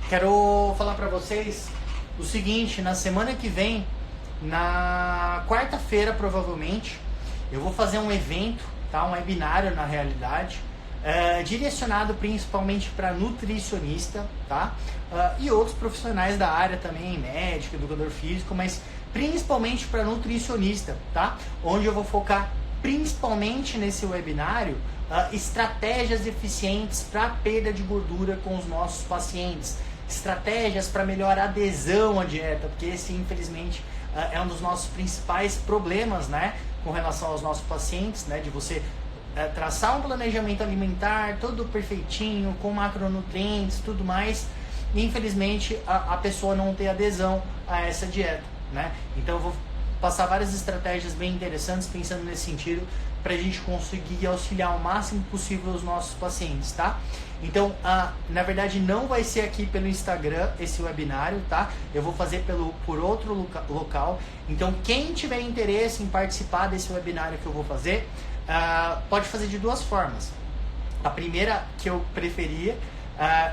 quero falar para vocês o seguinte: na semana que vem, na quarta-feira provavelmente, eu vou fazer um evento, tá? Um webinário na realidade, direcionado principalmente para nutricionista, tá? E outros profissionais da área também, médico, educador físico, mas principalmente para nutricionista, tá? Onde eu vou focar principalmente nesse webinário estratégias eficientes para perda de gordura com os nossos pacientes, estratégias para melhor adesão à dieta, porque esse infelizmente é um dos nossos principais problemas, né, com relação aos nossos pacientes, né, de você traçar um planejamento alimentar todo perfeitinho, com macronutrientes, tudo mais, e infelizmente a pessoa não ter adesão a essa dieta, né? Então eu vou passar várias estratégias bem interessantes pensando nesse sentido, para a gente conseguir auxiliar o máximo possível os nossos pacientes, tá? Então, na verdade não vai ser aqui pelo Instagram esse webinário, tá? Eu vou fazer por outro local. Então quem tiver interesse em participar desse webinário que eu vou fazer, pode fazer de duas formas. A primeira que eu preferia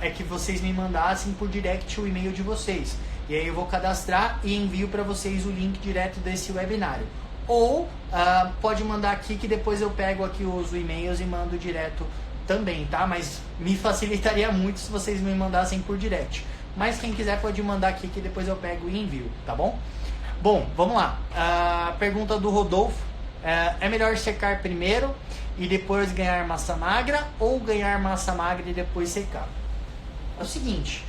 é que vocês me mandassem por direct o e-mail de vocês. E aí eu vou cadastrar e envio para vocês o link direto desse webinário. Ou pode mandar aqui que depois eu pego aqui os e-mails e mando direto também, tá? Mas me facilitaria muito se vocês me mandassem por direct. Mas quem quiser pode mandar aqui que depois eu pego e envio, tá bom? Bom, vamos lá. Pergunta do Rodolfo. É melhor secar primeiro e depois ganhar massa magra ou ganhar massa magra e depois secar? É o seguinte,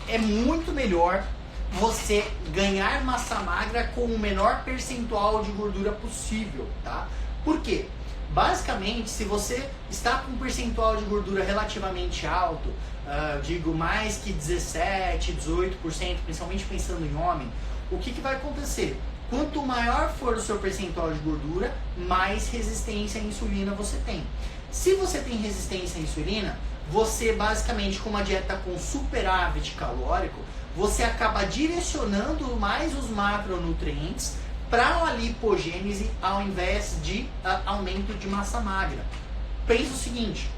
é muito melhor você ganhar massa magra com o menor percentual de gordura possível, tá? Por quê? Basicamente, se você está com um percentual de gordura relativamente alto, digo mais que 17, 18%, principalmente pensando em homem, o que vai acontecer? Quanto maior for o seu percentual de gordura, mais resistência à insulina você tem. Se você tem resistência à insulina, você basicamente com uma dieta com superávit calórico, você acaba direcionando mais os macronutrientes para a lipogênese ao invés de aumento de massa magra. Pensa o seguinte,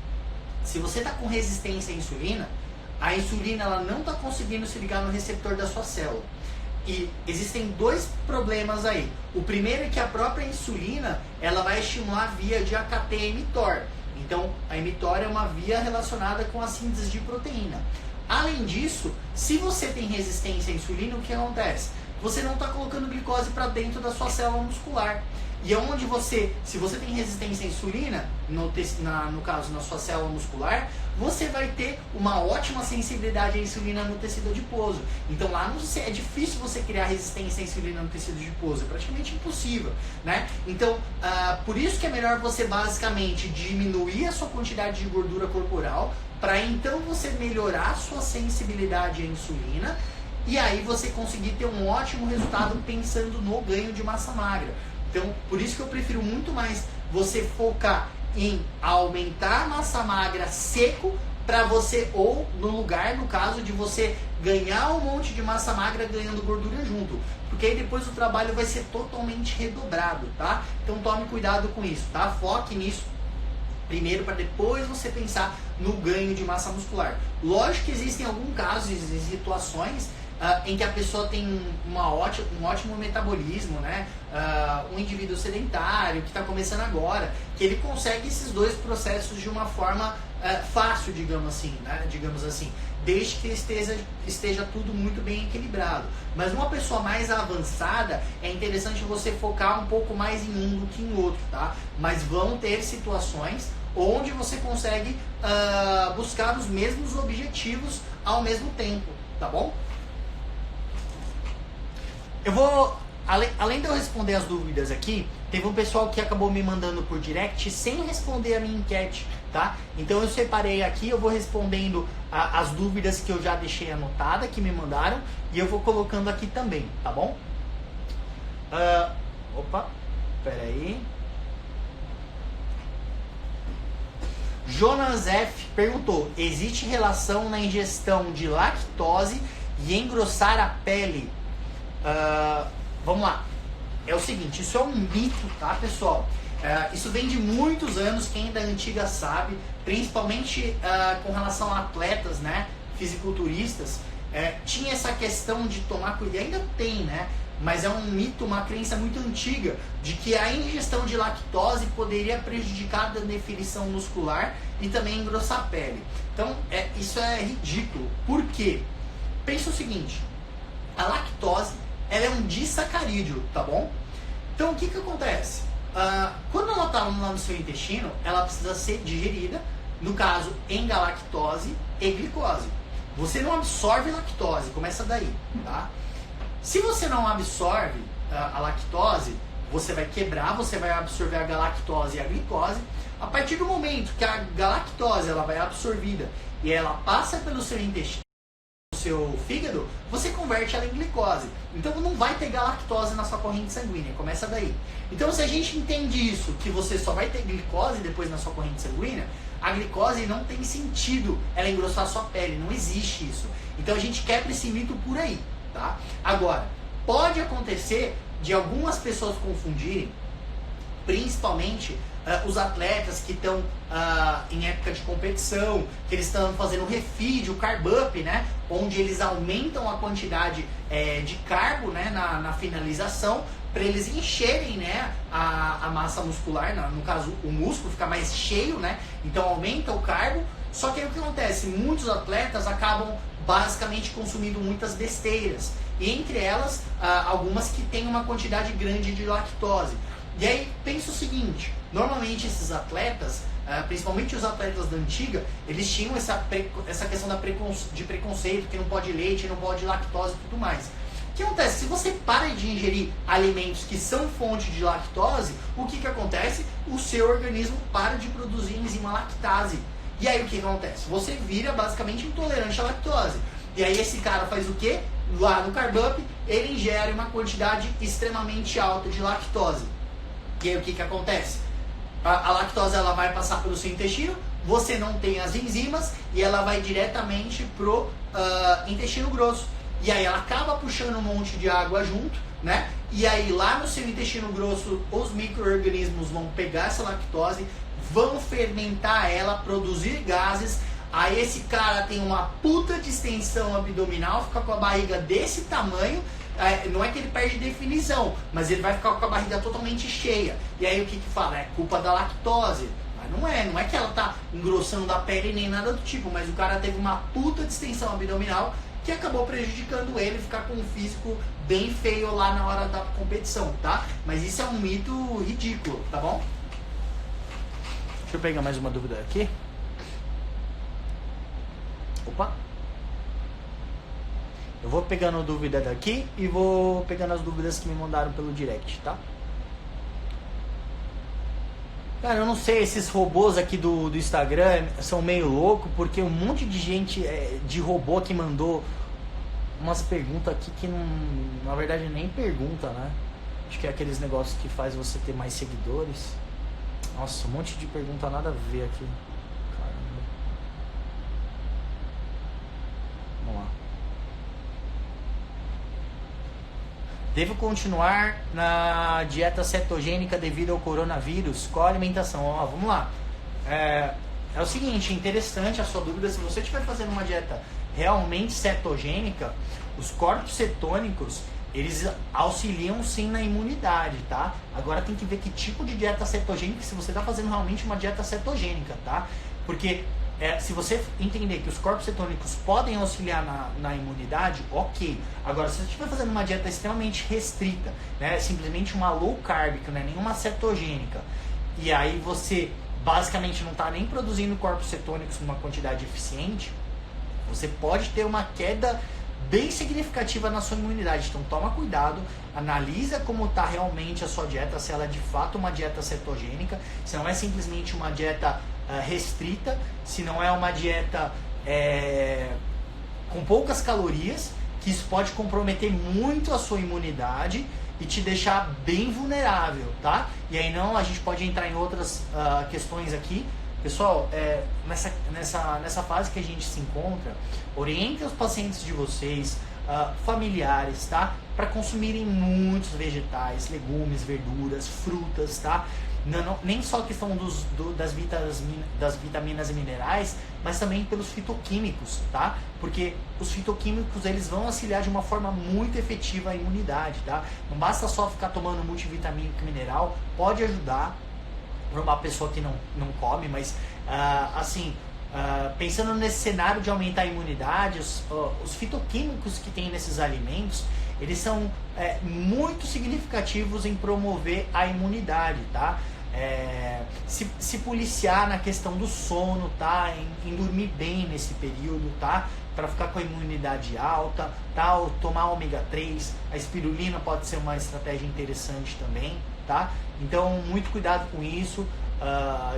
se você está com resistência à insulina, a insulina ela não está conseguindo se ligar no receptor da sua célula. E existem dois problemas aí. O primeiro é que a própria insulina ela vai estimular via de AKT mTOR. Então, a mTOR é uma via relacionada com a síntese de proteína. Além disso, se você tem resistência à insulina, o que acontece? Você não está colocando glicose para dentro da sua célula muscular. E onde se você tem resistência à insulina, no caso na sua célula muscular, você vai ter uma ótima sensibilidade à insulina no tecido adiposo. Então lá é difícil você criar resistência à insulina no tecido adiposo, é praticamente impossível, né? Então, por isso que é melhor você basicamente diminuir a sua quantidade de gordura corporal, para então você melhorar a sua sensibilidade à insulina, e aí você conseguir ter um ótimo resultado pensando no ganho de massa magra. Então, por isso que eu prefiro muito mais você focar em aumentar a massa magra seco para você, ou no lugar, no caso, de você ganhar um monte de massa magra ganhando gordura junto. Porque aí depois o trabalho vai ser totalmente redobrado, tá? Então tome cuidado com isso, tá? Foque nisso primeiro para depois você pensar no ganho de massa muscular. Lógico que existem alguns casos e situações em que a pessoa tem um ótimo metabolismo, né? Um indivíduo sedentário que está começando agora, que ele consegue esses dois processos de uma forma fácil, digamos assim, desde que esteja tudo muito bem equilibrado. Mas uma pessoa mais avançada, é interessante você focar um pouco mais em um do que em outro, tá? Mas vão ter situações onde você consegue buscar os mesmos objetivos ao mesmo tempo, tá bom? Eu vou, além de eu responder as dúvidas aqui, teve um pessoal que acabou me mandando por direct sem responder a minha enquete, tá? Então eu separei aqui, eu vou respondendo as dúvidas que eu já deixei anotada, que me mandaram, e eu vou colocando aqui também, tá bom? Peraí. Jonas F perguntou: existe relação na ingestão de lactose e engrossar a pele? Vamos lá. É o seguinte, isso é um mito, tá, pessoal? Isso vem de muitos anos, quem é da antiga sabe. principalmente com relação a atletas, né, fisiculturistas, tinha essa questão de tomar cuidado, ainda tem, né, mas é um mito, uma crença muito antiga, de que a ingestão de lactose poderia prejudicar a definição muscular e também engrossar a pele. Então, isso é ridículo. Por quê? Pensa o seguinte, a lactose, ela é um disacarídeo, tá bom? Então, o que acontece? Quando ela está lá no seu intestino, ela precisa ser digerida, no caso, em galactose e glicose. Você não absorve lactose, começa daí, tá? Se você não absorve a lactose, você vai quebrar, você vai absorver a galactose e a glicose. A partir do momento que a galactose ela vai absorvida e ela passa pelo seu intestino, seu fígado, você converte ela em glicose. Então não vai ter galactose na sua corrente sanguínea, começa daí. Então se a gente entende isso, que você só vai ter glicose depois na sua corrente sanguínea, a glicose não tem sentido ela engrossar a sua pele, não existe isso. Então a gente quebra esse mito por aí, tá? Agora, pode acontecer de algumas pessoas confundirem, principalmente os atletas que estão em época de competição, que eles estão fazendo o refeed, o carb up, né? Onde eles aumentam a quantidade de carbo, né? na finalização, para eles encherem, né? a massa muscular, no caso o músculo fica mais cheio, né? Então aumenta o carbo. Só que aí o que acontece? Muitos atletas acabam basicamente consumindo muitas besteiras, e entre elas algumas que têm uma quantidade grande de lactose. E aí pensa o seguinte, normalmente esses atletas, principalmente os atletas da antiga, eles tinham essa questão de preconceito, que não pode leite, não pode lactose e tudo mais. O que acontece? Se você para de ingerir alimentos que são fonte de lactose, o que acontece? O seu organismo para de produzir enzima lactase. E aí o que acontece? Você vira basicamente intolerante à lactose. E aí esse cara faz o quê? Lá no carb up, ele ingere uma quantidade extremamente alta de lactose. E aí o que acontece? A lactose ela vai passar pelo seu intestino, você não tem as enzimas e ela vai diretamente pro intestino grosso. E aí ela acaba puxando um monte de água junto, né? E aí lá no seu intestino grosso, os micro-organismos vão pegar essa lactose, vão fermentar ela, produzir gases. Aí esse cara tem uma puta distensão abdominal, fica com a barriga desse tamanho. Não é que ele perde definição, mas ele vai ficar com a barriga totalmente cheia. E aí o que fala? É culpa da lactose. Mas não é que ela tá engrossando a pele nem nada do tipo, mas o cara teve uma puta distensão abdominal que acabou prejudicando ele ficar com um físico bem feio lá na hora da competição, tá? Mas isso é um mito ridículo, tá bom? Deixa eu pegar mais uma dúvida aqui. Opa! Eu vou pegando dúvida daqui e vou pegando as dúvidas que me mandaram pelo direct, tá? Cara, eu não sei, esses robôs aqui do Instagram são meio loucos, porque um monte de gente de robô que mandou umas perguntas aqui que não, na verdade nem pergunta, né? Acho que é aqueles negócios que faz você ter mais seguidores. Nossa, um monte de pergunta nada a ver aqui. Caramba. Vamos lá. Devo continuar na dieta cetogênica devido ao coronavírus? Qual a alimentação? Ó, vamos lá. É o seguinte, interessante a sua dúvida. Se você estiver fazendo uma dieta realmente cetogênica, os corpos cetônicos, eles auxiliam sim na imunidade, tá? Agora tem que ver que tipo de dieta cetogênica, se você está fazendo realmente uma dieta cetogênica, tá? Porque se você entender que os corpos cetônicos podem auxiliar na imunidade, ok. Agora, se você estiver fazendo uma dieta extremamente restrita, né, simplesmente uma low carb, que não é nenhuma cetogênica, e aí você basicamente não está nem produzindo corpos cetônicos numa quantidade eficiente, você pode ter uma queda bem significativa na sua imunidade. Então toma cuidado, analisa como está realmente a sua dieta, se ela é de fato uma dieta cetogênica, se não é simplesmente uma dieta restrita, se não é uma dieta com poucas calorias, que isso pode comprometer muito a sua imunidade e te deixar bem vulnerável, tá? E aí não, a gente pode entrar em outras questões aqui. Pessoal, nessa fase que a gente se encontra, orientem os pacientes de vocês, familiares, tá? Para consumirem muitos vegetais, legumes, verduras, frutas, tá? Nem só a questão das vitaminas e minerais, mas também pelos fitoquímicos, tá? Porque os fitoquímicos, eles vão auxiliar de uma forma muito efetiva a imunidade, tá? Não basta só ficar tomando multivitamínico e mineral, pode ajudar para uma pessoa que não come, mas pensando nesse cenário de aumentar a imunidade, os fitoquímicos que tem nesses alimentos, eles são muito significativos em promover a imunidade, tá? Se policiar na questão do sono, tá? Em dormir bem nesse período, tá? Para ficar com a imunidade alta, tá? Ou tomar ômega 3, a espirulina pode ser uma estratégia interessante também, tá? Então, muito cuidado com isso.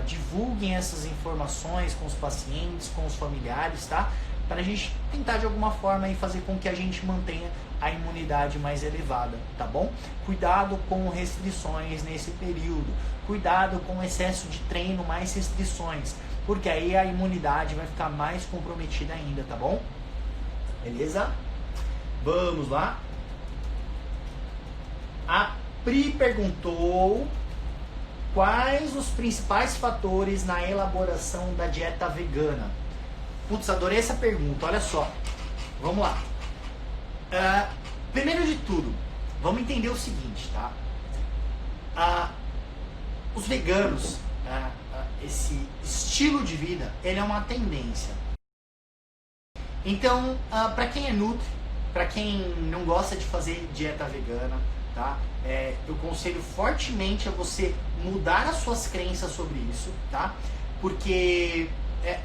Divulguem essas informações com os pacientes, com os familiares, tá? Para a gente tentar de alguma forma aí fazer com que a gente mantenha a imunidade mais elevada, tá bom? Cuidado com restrições nesse período, cuidado com excesso de treino, mais restrições, porque aí a imunidade vai ficar mais comprometida ainda, tá bom? Beleza? Vamos lá. A Pri perguntou: quais os principais fatores na elaboração da dieta vegana? Putz, adorei essa pergunta, olha só. Vamos lá. Primeiro de tudo, vamos entender o seguinte, tá? Os veganos, esse estilo de vida, ele é uma tendência. Então, para quem é nutri, para quem não gosta de fazer dieta vegana, tá? Eu aconselho fortemente a você mudar as suas crenças sobre isso, tá? Porque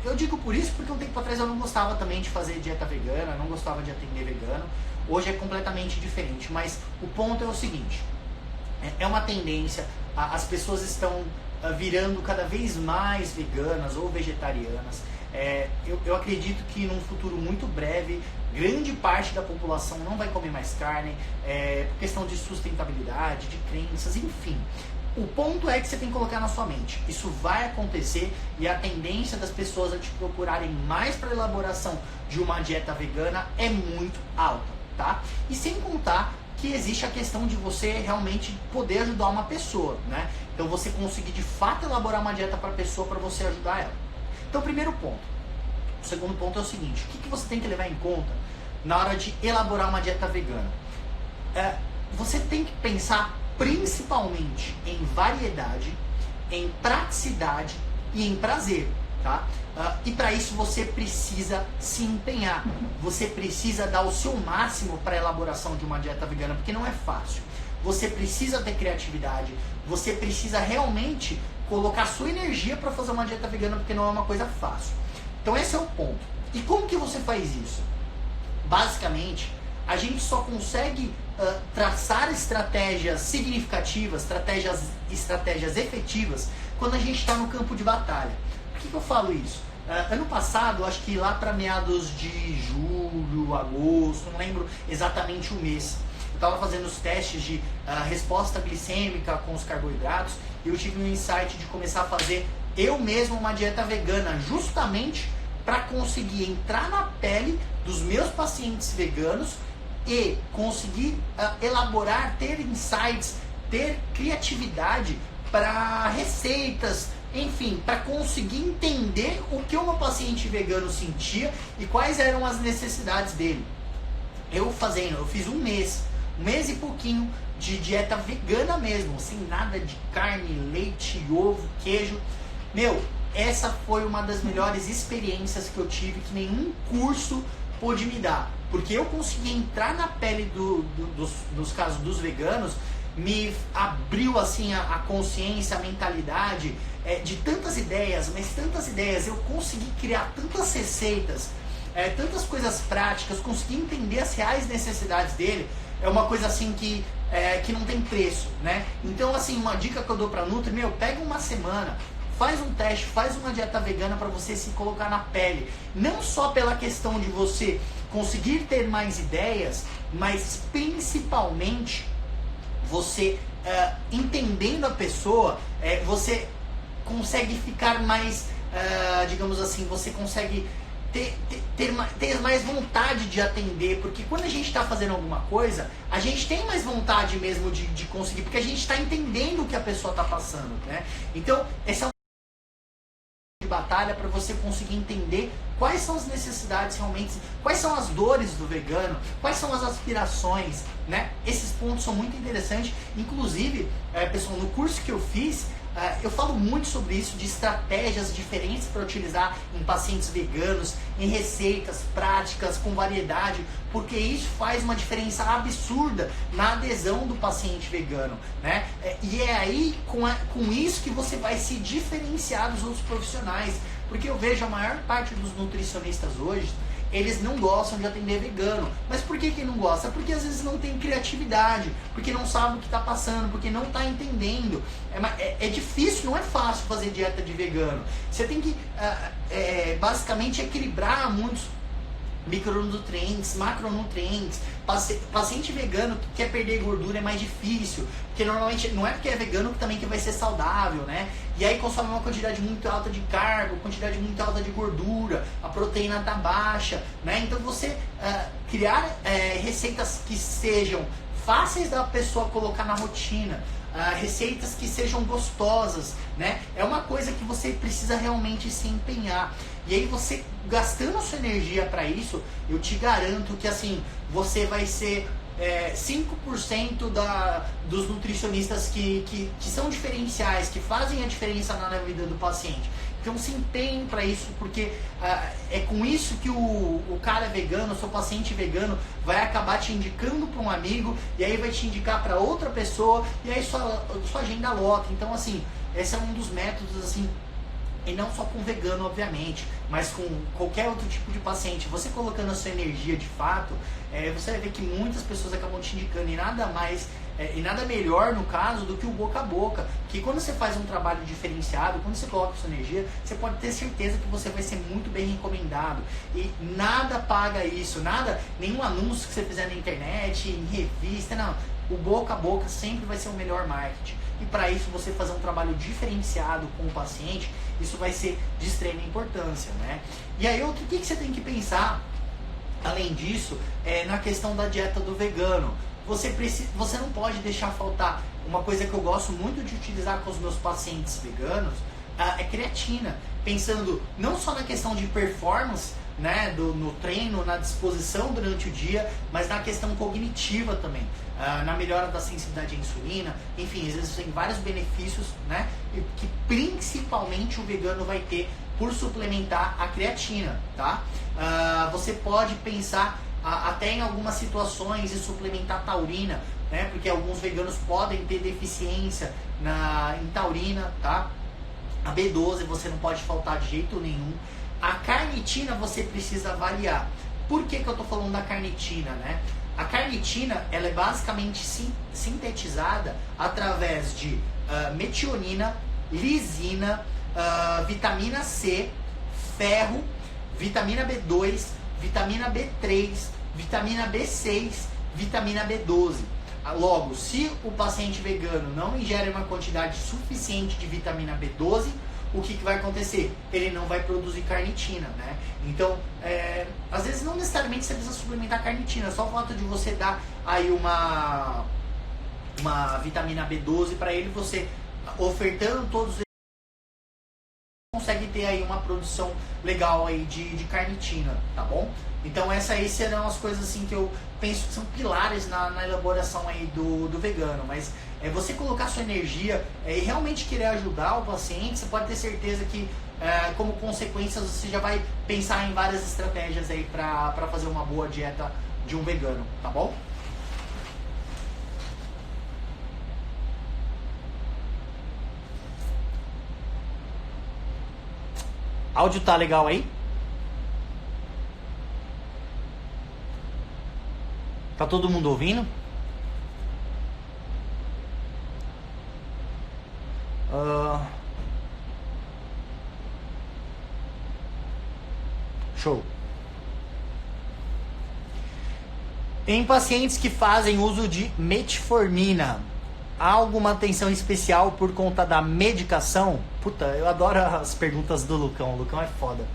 eu digo por isso porque um tempo atrás eu não gostava também de fazer dieta vegana, não gostava de atender vegano. Hoje é completamente diferente, mas o ponto é o seguinte: é uma tendência, as pessoas estão virando cada vez mais veganas ou vegetarianas. Eu acredito que num futuro muito breve, grande parte da população não vai comer mais carne, por questão de sustentabilidade, de crenças, enfim. O ponto é que você tem que colocar na sua mente: isso vai acontecer, e a tendência das pessoas a te procurarem mais para a elaboração de uma dieta vegana é muito alta, tá? E sem contar que existe a questão de você realmente poder ajudar uma pessoa, né? Então você conseguir de fato elaborar uma dieta para a pessoa, para você ajudar ela. Então, primeiro ponto. O segundo ponto é o seguinte: o que você tem que levar em conta na hora de elaborar uma dieta vegana? Você tem que pensar principalmente em variedade, em praticidade e em prazer, tá? E para isso você precisa se empenhar, você precisa dar o seu máximo para a elaboração de uma dieta vegana, porque não é fácil. Você precisa ter criatividade, você precisa realmente colocar sua energia para fazer uma dieta vegana, porque não é uma coisa fácil. Então esse é o ponto. E como que você faz isso? Basicamente, a gente só consegue traçar estratégias significativas, estratégias efetivas, quando a gente está no campo de batalha. Por que eu falo isso? Ano passado, acho que lá para meados de julho, agosto, não lembro exatamente o mês, eu estava fazendo os testes de resposta glicêmica com os carboidratos, e eu tive um insight de começar a fazer eu mesmo uma dieta vegana, justamente para conseguir entrar na pele dos meus pacientes veganos e conseguir elaborar, ter insights, ter criatividade para receitas, enfim, para conseguir entender o que o meu paciente vegano sentia e quais eram as necessidades dele. Eu fiz um mês e pouquinho de dieta vegana mesmo, sem nada de carne, leite, ovo, queijo. Essa foi uma das melhores experiências que eu tive, que nenhum curso pôde me dar, porque eu consegui entrar na pele dos casos dos veganos, me abriu assim a consciência, a mentalidade de tantas ideias, mas tantas ideias, eu consegui criar tantas receitas, tantas coisas práticas, consegui entender as reais necessidades dele. É uma coisa assim que não tem preço, né? Então, assim, uma dica que eu dou pra Nutri: pega uma semana, faz um teste, faz uma dieta vegana para você se colocar na pele. Não só pela questão de você conseguir ter mais ideias, mas principalmente você entendendo a pessoa, você consegue ficar mais, digamos assim, você consegue ter mais vontade de atender, porque quando a gente está fazendo alguma coisa, a gente tem mais vontade mesmo de conseguir, porque a gente está entendendo o que a pessoa está passando, né? Então, essa é uma de batalha para você conseguir entender quais são as necessidades realmente, quais são as dores do vegano, quais são as aspirações, né? Esses pontos são muito interessantes. Inclusive, pessoal, no curso que eu fiz, eu falo muito sobre isso, de estratégias diferentes para utilizar em pacientes veganos, em receitas, práticas, com variedade, porque isso faz uma diferença absurda na adesão do paciente vegano, né? E é aí com isso que você vai se diferenciar dos outros profissionais, porque eu vejo a maior parte dos nutricionistas hoje, eles não gostam de atender vegano. Mas por que não gosta? Porque às vezes não tem criatividade, porque não sabe o que está passando, porque não está entendendo. É difícil, não é fácil fazer dieta de vegano. Você tem que basicamente equilibrar muitos micronutrientes, macronutrientes. Paciente vegano que quer perder gordura é mais difícil, porque normalmente não é porque é vegano que também que vai ser saudável, né? E aí consome uma quantidade muito alta de carbo, quantidade muito alta de gordura, a proteína tá baixa, né? Então você criar receitas que sejam fáceis da pessoa colocar na rotina, receitas que sejam gostosas, né? É uma coisa que você precisa realmente se empenhar. E aí você gastando a sua energia para isso, eu te garanto que assim, você vai ser 5% dos nutricionistas que são diferenciais, que fazem a diferença na vida do paciente. Então se empenhe para isso, porque é com isso que o cara vegano, o seu paciente vegano, vai acabar te indicando para um amigo, e aí vai te indicar para outra pessoa, e aí sua agenda lota. Então assim, esse é um dos métodos assim, e não só com vegano, obviamente, mas com qualquer outro tipo de paciente. Você colocando a sua energia de fato, você vai ver que muitas pessoas acabam te indicando, e nada mais, e nada melhor no caso do que o boca a boca. Que quando você faz um trabalho diferenciado, quando você coloca a sua energia, você pode ter certeza que você vai ser muito bem recomendado. E nada paga isso, nenhum anúncio que você fizer na internet, em revista, não. O boca a boca sempre vai ser o melhor marketing. E para isso você fazer um trabalho diferenciado com o paciente, isso vai ser de extrema importância, né? E aí o que você tem que pensar, além disso, na questão da dieta do vegano. Você não pode deixar faltar uma coisa que eu gosto muito de utilizar com os meus pacientes veganos, é creatina. Pensando não só na questão de performance, né, no treino, na disposição durante o dia, mas na questão cognitiva também, na melhora da sensibilidade à insulina. Enfim, existem vários benefícios, né, que principalmente o vegano vai ter por suplementar a creatina, tá? Você pode pensar até em algumas situações em suplementar taurina, né, porque alguns veganos podem ter deficiência em taurina, tá? A B12 você não pode faltar de jeito nenhum. A carnitina você precisa avaliar. Por que eu estou falando da carnitina, né? A carnitina, ela é basicamente sintetizada através de metionina, lisina, vitamina C, ferro, vitamina B2, vitamina B3, vitamina B6, vitamina B12. Logo, se o paciente vegano não ingere uma quantidade suficiente de vitamina B12, o que vai acontecer? Ele não vai produzir carnitina, né? Então, às vezes não necessariamente você precisa suplementar carnitina, só o fato de você dar aí uma vitamina B12 para ele, você ofertando todos eles, consegue ter aí uma produção legal aí de carnitina, tá bom? Então essas aí serão as coisas assim que eu penso que são pilares na elaboração aí do vegano. Mas você colocar sua energia e realmente querer ajudar o paciente, você pode ter certeza que como consequência você já vai pensar em várias estratégias aí para fazer uma boa dieta de um vegano, tá bom? Áudio tá legal aí? Tá todo mundo ouvindo? Show. Em pacientes que fazem uso de metformina, há alguma atenção especial por conta da medicação? Puta, eu adoro as perguntas do Lucão. O Lucão é foda.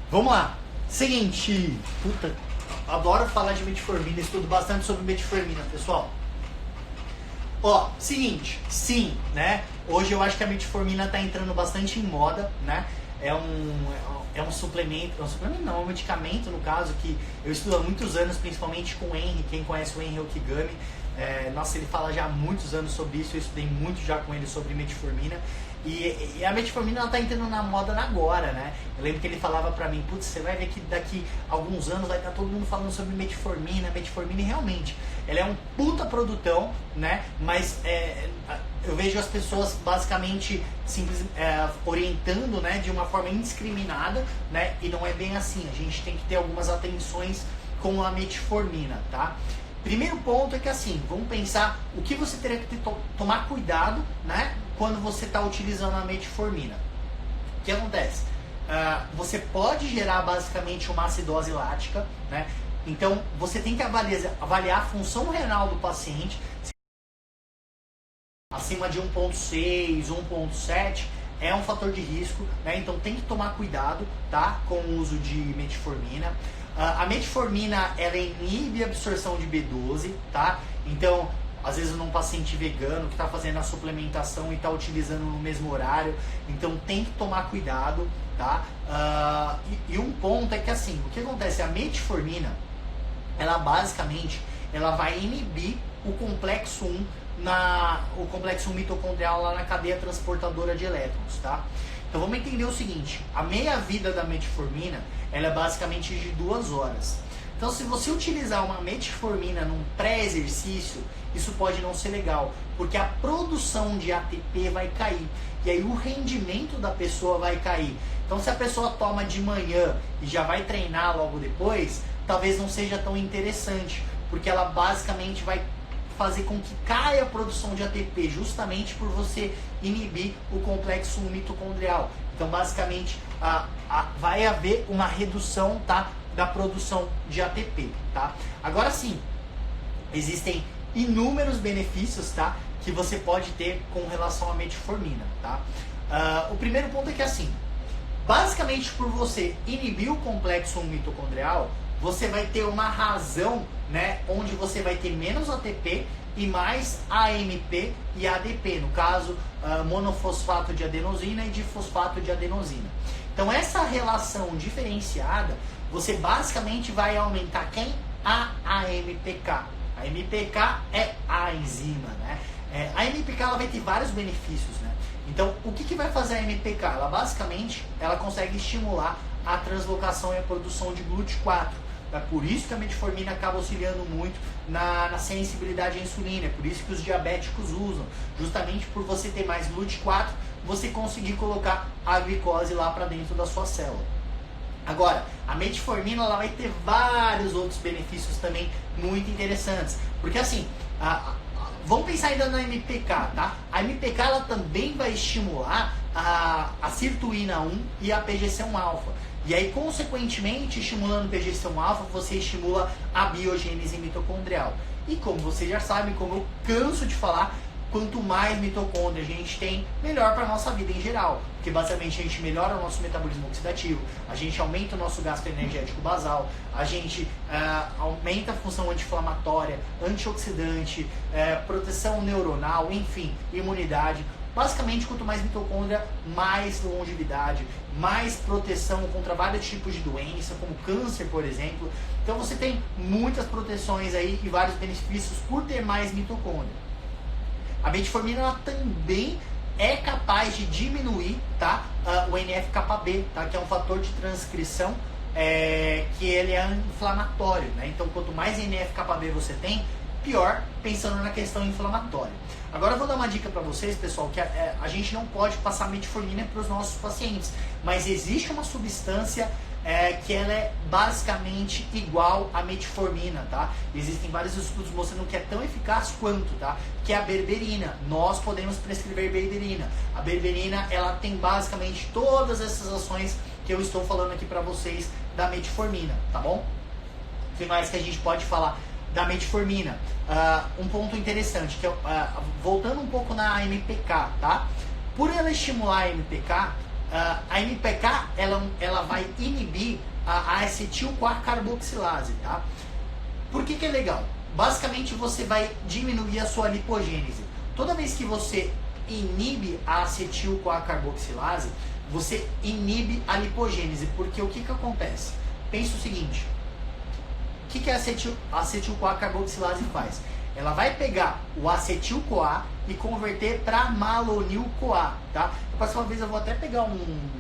Vamos lá. Seguinte, puta, adoro falar de metformina, estudo bastante sobre metformina, pessoal. Ó, seguinte, sim, né? Hoje eu acho que a metformina tá entrando bastante em moda, né? É um suplemento, não, é um medicamento, no caso, que eu estudo há muitos anos, principalmente com o Henry, quem conhece o Henry Okigami. Nossa, ele fala já há muitos anos sobre isso, eu estudei muito já com ele sobre metformina. E a metformina, ela tá entrando na moda agora, né? Eu lembro que ele falava pra mim, putz, você vai ver que daqui a alguns anos vai estar todo mundo falando sobre metformina, e realmente, ela é um puta produtão, né? Mas eu vejo as pessoas basicamente orientando, né, de uma forma indiscriminada, né? E não é bem assim, a gente tem que ter algumas atenções com a metformina, tá? Primeiro ponto é que assim, vamos pensar o que você teria que tomar cuidado, né, quando você está utilizando a metformina. O que acontece? Você pode gerar basicamente uma acidose lática, né? Então você tem que avaliar a função renal do paciente. Acima de 1.6, 1.7 é um fator de risco, né? Então tem que tomar cuidado, tá, com o uso de metformina. A metformina, ela inibe a absorção de B12, tá? Então, às vezes num paciente vegano que está fazendo a suplementação e está utilizando no mesmo horário, então tem que tomar cuidado, tá? E um ponto é que assim, o que acontece? A metformina, ela basicamente, ela vai inibir o complexo 1 o complexo mitocondrial lá na cadeia transportadora de elétrons, tá? Então vamos entender o seguinte, a meia-vida da metformina, ela é basicamente de 2 horas. Então se você utilizar uma metformina num pré-exercício, isso pode não ser legal, porque a produção de ATP vai cair, e aí o rendimento da pessoa vai cair. Então se a pessoa toma de manhã e já vai treinar logo depois, talvez não seja tão interessante, porque ela basicamente vai fazer com que caia a produção de ATP, justamente por você inibir o complexo mitocondrial. Então, basicamente, vai haver uma redução, tá, da produção de ATP. Tá? Agora sim, existem inúmeros benefícios, tá, que você pode ter com relação à metformina. Tá? O primeiro ponto é que, assim, basicamente por você inibir o complexo mitocondrial, você vai ter uma razão, né, onde você vai ter menos ATP e mais AMP e ADP, no caso, monofosfato de adenosina e difosfato de adenosina. Então essa relação diferenciada, você basicamente vai aumentar quem? A AMPK. A AMPK é a enzima, né? A AMPK, ela vai ter vários benefícios, né? Então o que vai fazer a AMPK? Ela basicamente, ela consegue estimular a translocação e a produção de GLUT4. É por isso que a metformina acaba auxiliando muito na sensibilidade à insulina, é por isso que os diabéticos usam, justamente por você ter mais GLUT4, você conseguir colocar a glicose lá para dentro da sua célula. Agora, a metformina, ela vai ter vários outros benefícios também muito interessantes, porque assim, vamos pensar ainda na MPK, tá? A MPK, ela também vai estimular a sirtuína 1 e a PGC1-alfa. E aí, consequentemente, estimulando o PGC1-alfa, você estimula a biogênese mitocondrial. E como você já sabe, como eu canso de falar, quanto mais mitocôndria a gente tem, melhor para a nossa vida em geral. Porque basicamente a gente melhora o nosso metabolismo oxidativo, a gente aumenta o nosso gasto energético basal, a gente aumenta a função anti-inflamatória, antioxidante, proteção neuronal, enfim, imunidade. Basicamente, quanto mais mitocôndria, mais longevidade, mais proteção contra vários tipos de doença, como câncer, por exemplo. Então você tem muitas proteções aí e vários benefícios por ter mais mitocôndria. A metformina, ela também é capaz de diminuir, tá, o NF-κB, tá, que é um fator de transcrição que ele é inflamatório, né? Então quanto mais NF-κB você tem, pior, pensando na questão inflamatória. Agora eu vou dar uma dica para vocês, pessoal, que a gente não pode passar metformina para os nossos pacientes, mas existe uma substância que ela é basicamente igual à metformina, tá? Existem vários estudos mostrando que é tão eficaz quanto, tá? Que é a berberina. Nós podemos prescrever berberina. A berberina, ela tem basicamente todas essas ações que eu estou falando aqui para vocês da metformina, tá bom? O que mais que a gente pode falar da metformina? Um ponto interessante, que voltando um pouco na MPK, tá? Por ela estimular a MPK, ela vai inibir a acetil-CoA carboxilase, tá? Por que é legal? Basicamente você vai diminuir a sua lipogênese. Toda vez que você inibe a acetil-CoA carboxilase, você inibe a lipogênese, porque o que acontece? Pensa o seguinte, o que a acetil-CoA carboxilase faz? Ela vai pegar o acetil-CoA e converter para malonil-CoA, tá? A próxima vez eu vou até pegar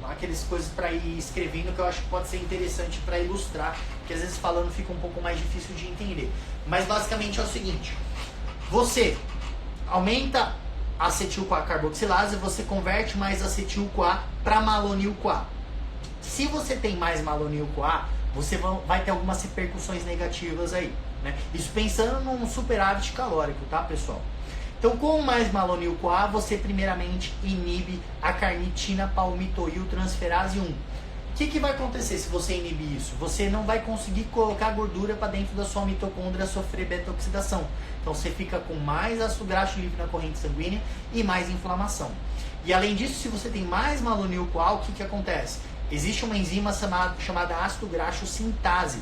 aquelas coisas para ir escrevendo, que eu acho que pode ser interessante para ilustrar, que às vezes falando fica um pouco mais difícil de entender. Mas basicamente é o seguinte, você aumenta a acetil-CoA carboxilase, você converte mais acetil-CoA para malonil-CoA. Se você tem mais malonil-CoA, você vai ter algumas repercussões negativas aí, né? Isso pensando num superávit calórico, tá, pessoal? Então, com mais malonil-CoA, você primeiramente inibe a carnitina palmitoil transferase 1. O que vai acontecer se você inibir isso? Você não vai conseguir colocar gordura para dentro da sua mitocôndria sofrer beta-oxidação. Então você fica com mais ácido graxo livre na corrente sanguínea e mais inflamação. E além disso, se você tem mais malonil-CoA, o que acontece? Existe uma enzima chamada ácido graxo sintase.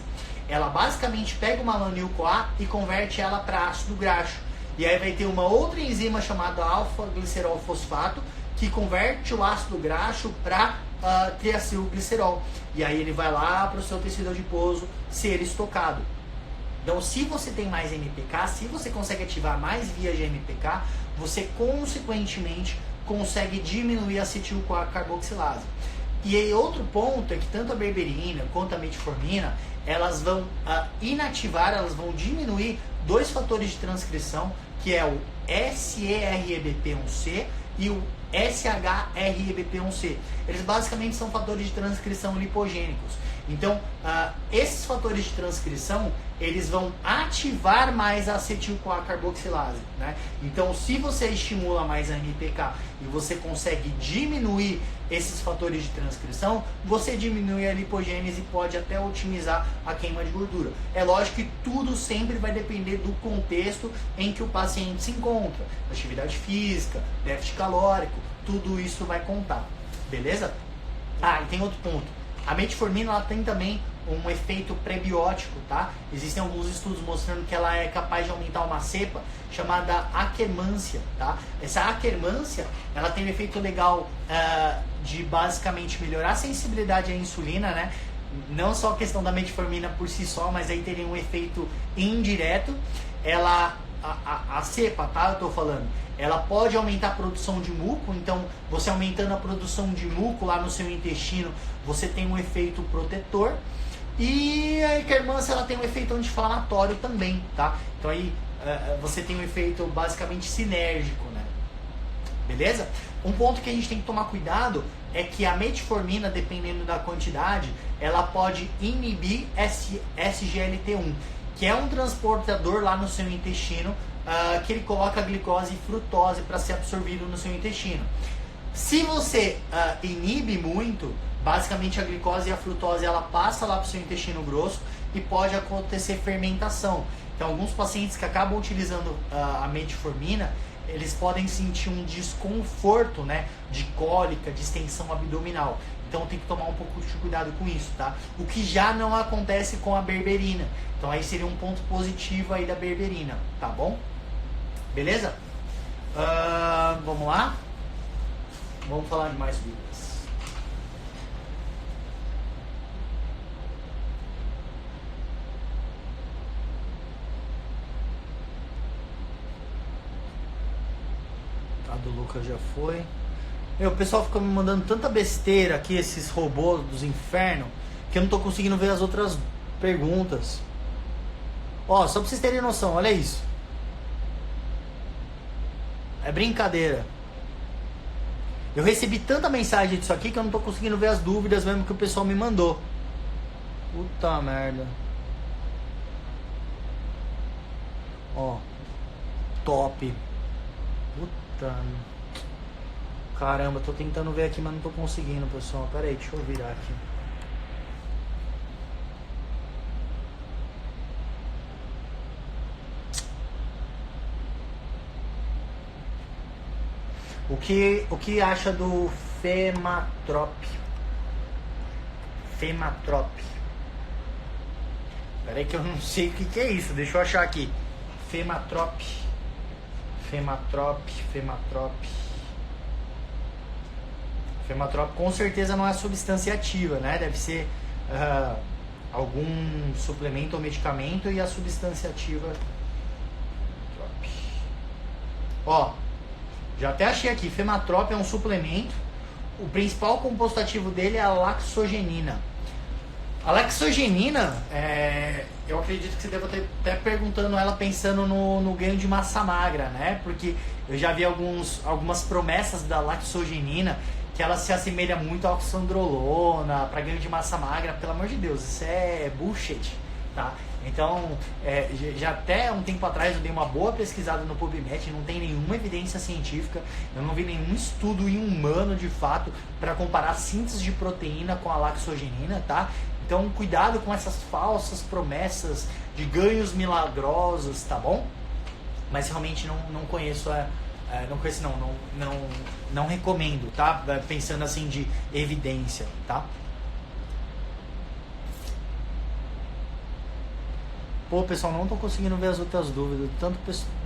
Ela basicamente pega o malonil-CoA e converte ela para ácido graxo. E aí vai ter uma outra enzima chamada alfa-glicerol fosfato que converte o ácido graxo para triacilglicerol. E aí ele vai lá para o seu tecido adiposo ser estocado. Então, se você tem mais MPK, se você consegue ativar mais vias de MPK, você consequentemente consegue diminuir a acetil-CoA carboxilase. E aí outro ponto é que tanto a berberina quanto a metformina, elas vão inativar, elas vão diminuir dois fatores de transcrição, que é o SERBP1C e o SHRBP1C. Eles basicamente são fatores de transcrição lipogênicos. Então, esses fatores de transcrição, eles vão ativar mais a acetil-CoA carboxilase, né? Então, se você estimula mais a MPK e você consegue diminuir esses fatores de transcrição, você diminui a lipogênese e pode até otimizar a queima de gordura. É lógico que tudo sempre vai depender do contexto em que o paciente se encontra. Atividade física, déficit calórico, tudo isso vai contar, beleza? E tem outro ponto. A metformina, ela tem também um efeito prebiótico, tá? Existem alguns estudos mostrando que ela é capaz de aumentar uma cepa chamada Akkermansia, tá? Essa Akkermansia, ela tem um efeito legal de basicamente melhorar a sensibilidade à insulina, né? Não só a questão da metformina por si só, mas aí teria um efeito indireto. A cepa, tá? Eu tô falando. Ela pode aumentar a produção de muco, então você aumentando a produção de muco lá no seu intestino, você tem um efeito protetor. E a Akkermansia, ela tem um efeito anti-inflamatório também, tá? Então aí você tem um efeito basicamente sinérgico, né? Beleza? Um ponto que a gente tem que tomar cuidado é que a metformina, dependendo da quantidade, ela pode inibir SGLT1, que é um transportador lá no seu intestino, que ele coloca a glicose e frutose para ser absorvido no seu intestino. Se você inibe muito, basicamente a glicose e a frutose, ela passa lá para o seu intestino grosso e pode acontecer fermentação. Então, alguns pacientes que acabam utilizando a metformina, eles podem sentir um desconforto, né, de cólica, de extensão abdominal. Então tem que tomar um pouco de cuidado com isso, tá? O que já não acontece com a berberina. Então aí seria um ponto positivo aí da berberina, tá bom? Beleza? Vamos lá? Vamos falar de mais dúvidas. A do Lucas já foi. O pessoal fica me mandando tanta besteira aqui, esses robôs dos infernos, que eu não tô conseguindo ver as outras perguntas. Ó, só pra vocês terem noção, olha isso. É brincadeira. Eu recebi tanta mensagem disso aqui que eu não tô conseguindo ver as dúvidas mesmo que o pessoal me mandou. Puta merda. Ó. Top. Puta. Caramba, tô tentando ver aqui, mas não tô conseguindo, pessoal. Pera aí, deixa eu virar aqui. O que acha do Fematrop? Fematrop. Pera aí que eu não sei o que é isso. Deixa eu achar aqui. Fematrop. Fematrop com certeza não é substância ativa, né? Deve ser algum suplemento ou medicamento, e a substância ativa. Ó, já até achei aqui. Fematrop é um suplemento. O principal composto ativo dele é a laxogenina. A laxogenina, eu acredito que você deva ter até perguntando ela pensando no ganho de massa magra, né? Porque eu já vi algumas promessas da laxogenina que ela se assemelha muito à oxandrolona para ganho de massa magra. Pelo amor de Deus, isso é bullshit, tá? Então, já até um tempo atrás eu dei uma boa pesquisada no PubMed, não tem nenhuma evidência científica, eu não vi nenhum estudo em humano de fato para comparar a síntese de proteína com a laxogenina, tá? Então, cuidado com essas falsas promessas de ganhos milagrosos, tá bom? Mas realmente não conheço, não recomendo, tá? Pensando assim de evidência, tá? Pô, pessoal, não tô conseguindo ver as outras dúvidas. Tanto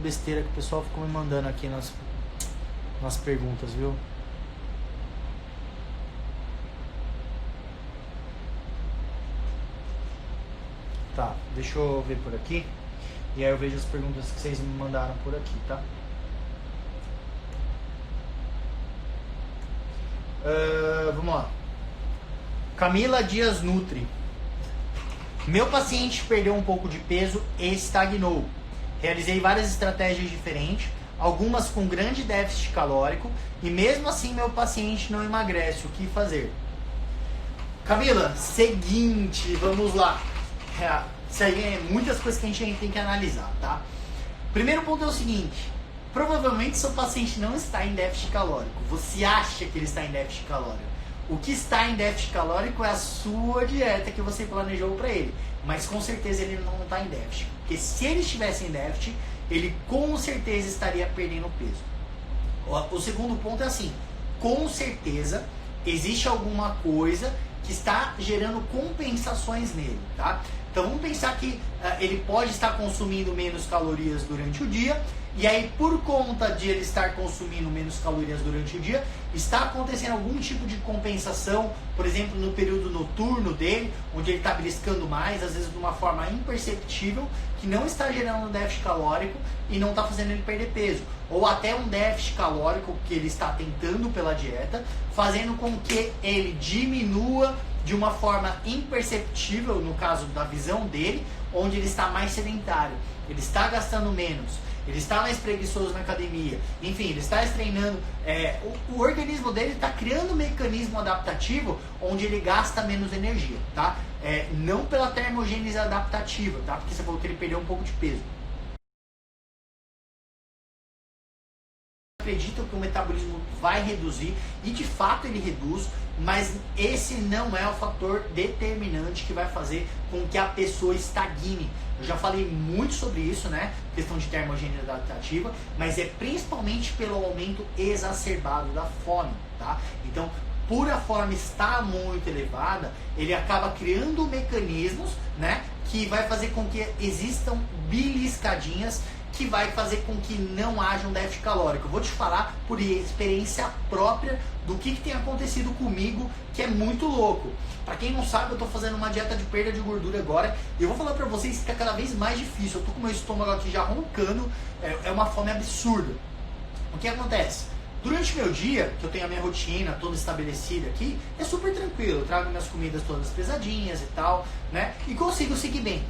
besteira que o pessoal ficou me mandando aqui nas perguntas, viu? Tá, deixa eu ver por aqui. E aí eu vejo as perguntas que vocês me mandaram por aqui, tá? Vamos lá. Camila Dias Nutri. Meu paciente perdeu um pouco de peso e estagnou. Realizei várias estratégias diferentes, algumas com grande déficit calórico, e mesmo assim meu paciente não emagrece. O que fazer? Camila, seguinte, vamos lá. Isso aí é muitas coisas que a gente tem que analisar, tá? Primeiro ponto é o seguinte: provavelmente seu paciente não está em déficit calórico. Você acha que ele está em déficit calórico. O que está em déficit calórico é a sua dieta que você planejou para ele. Mas com certeza ele não está em déficit. Porque se ele estivesse em déficit, ele com certeza estaria perdendo peso. O segundo ponto é assim: com certeza existe alguma coisa que está gerando compensações nele, tá? Então vamos pensar que ele pode estar consumindo menos calorias durante o dia, e aí por conta de ele estar consumindo menos calorias durante o dia, está acontecendo algum tipo de compensação, por exemplo, no período noturno dele, onde ele está beliscando mais, às vezes de uma forma imperceptível, que não está gerando um déficit calórico e não está fazendo ele perder peso. Ou até um déficit calórico que ele está tentando pela dieta, fazendo com que ele diminua de uma forma imperceptível, no caso da visão dele, onde ele está mais sedentário, ele está gastando menos, ele está mais preguiçoso na academia, enfim, ele está treinando, o organismo dele está criando um mecanismo adaptativo onde ele gasta menos energia, tá? Não pela termogênese adaptativa, tá? Porque você falou que ele perdeu um pouco de peso. Acreditam que o metabolismo vai reduzir, e de fato ele reduz, mas esse não é o fator determinante que vai fazer com que a pessoa estagne. Eu já falei muito sobre isso, né? Questão de termogênese adaptativa, mas é principalmente pelo aumento exacerbado da fome, tá? Então, por a fome estar muito elevada, ele acaba criando mecanismos, né? Que vai fazer com que existam beliscadinhas, que vai fazer com que não haja um déficit calórico. Eu vou te falar por experiência própria do que tem acontecido comigo, que é muito louco. Para quem não sabe, eu tô fazendo uma dieta de perda de gordura agora, e eu vou falar para vocês que é cada vez mais difícil. Eu tô com meu estômago aqui já roncando, é uma fome absurda. O que acontece? Durante o meu dia, que eu tenho a minha rotina toda estabelecida aqui, é super tranquilo. Eu trago minhas comidas todas pesadinhas e tal, né? E consigo seguir bem.